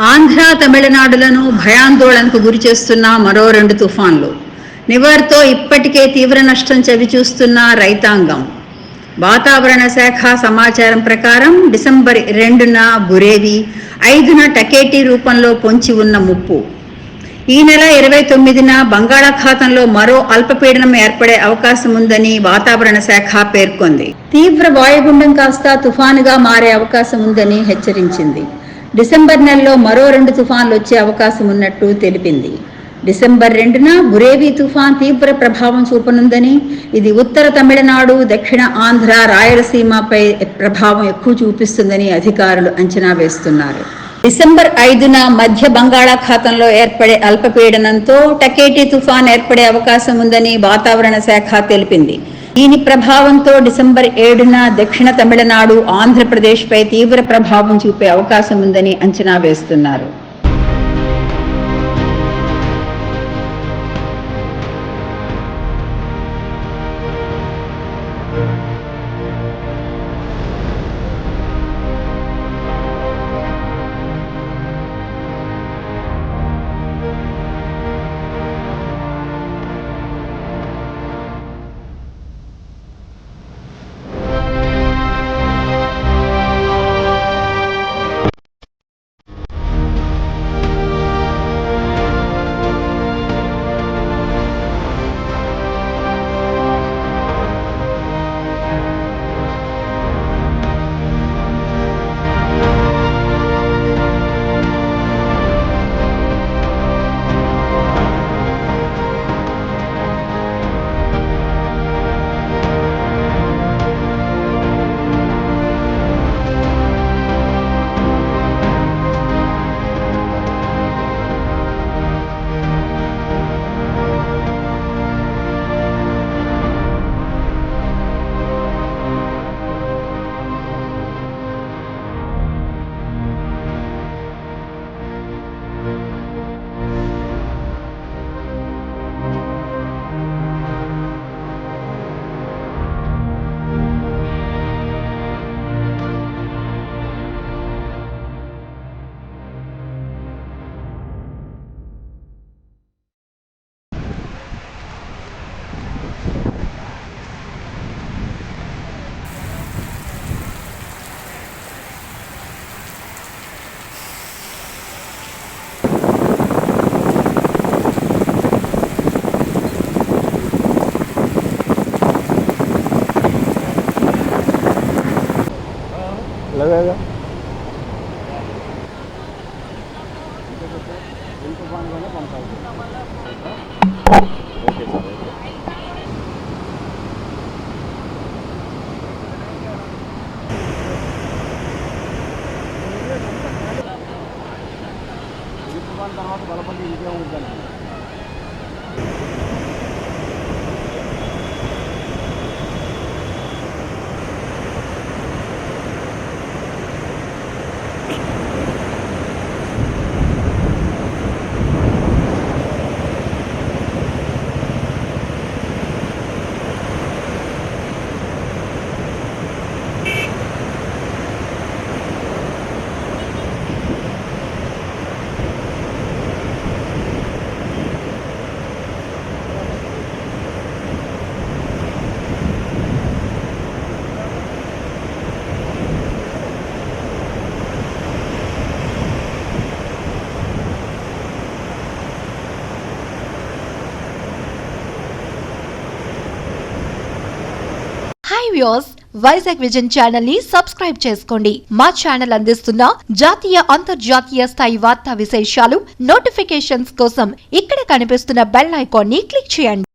ఆంధ్ర తమిళనాడులను భయాందోళనకు గురిచేస్తున్న మరో 2 తుఫాన్లు. నివర్తో ఇప్పటికే తీవ్ర నష్టం చవిచూస్తున్న రైతాంగం. వాతావరణ శాఖ సమాచారం ప్రకారం డిసెంబర్ 2న బురేవి, 5న టకేటి రూపంలో పొంచి ఉన్న ముప్పు. ఈ నెల 29న బంగాళాఖాతంలో మరో అల్పపీడనం ఏర్పడే అవకాశం ఉందని వాతావరణ శాఖ పేర్కొంది. తీవ్ర వాయుగుండం కాస్త తుఫానుగా మారే అవకాశం ఉందని హెచ్చరించింది. డిసెంబర్ నెలలో మరో 2 తుఫాన్లు వచ్చే అవకాశం ఉన్నట్టు తెలిపింది. డిసెంబర్ 2న బురేవి తుఫాన్ తీవ్ర ప్రభావం చూపనుందని, ఇది ఉత్తర తమిళనాడు, దక్షిణ ఆంధ్ర, రాయలసీమపై ప్రభావం ఎక్కువ చూపిస్తుందని అధికారులు అంచనా వేస్తున్నారు. డిసెంబర్ 5న మధ్య బంగాళాఖాతంలో ఏర్పడే అల్పపీడనంతో టకేటి తుఫాన్ ఏర్పడే అవకాశం ఉందని వాతావరణ శాఖ తెలిపింది. దీని ప్రభావంతో డిసెంబర్ 7న దక్షిణ తమిళనాడు, ఆంధ్రప్రదేశ్పై తీవ్ర ప్రభావం చూపే అవకాశం ఉందని అంచనా వేస్తున్నారు. लगेगा తర్వాత బలపడి ఇంకే ఉంటుంది. Hi viewers, Vizag vision channel ని సబ్స్క్రైబ్ చేసుకోండి. మా ఛానల్ అందిస్తున్న జాతీయ, అంతర్జాతీయ స్థాయి వార్తా విశేషాలు, నోటిఫికేషన్స్ కోసం ఇక్కడ కనిపిస్తున్న బెల్ ఐకాన్ ని క్లిక్ చేయండి.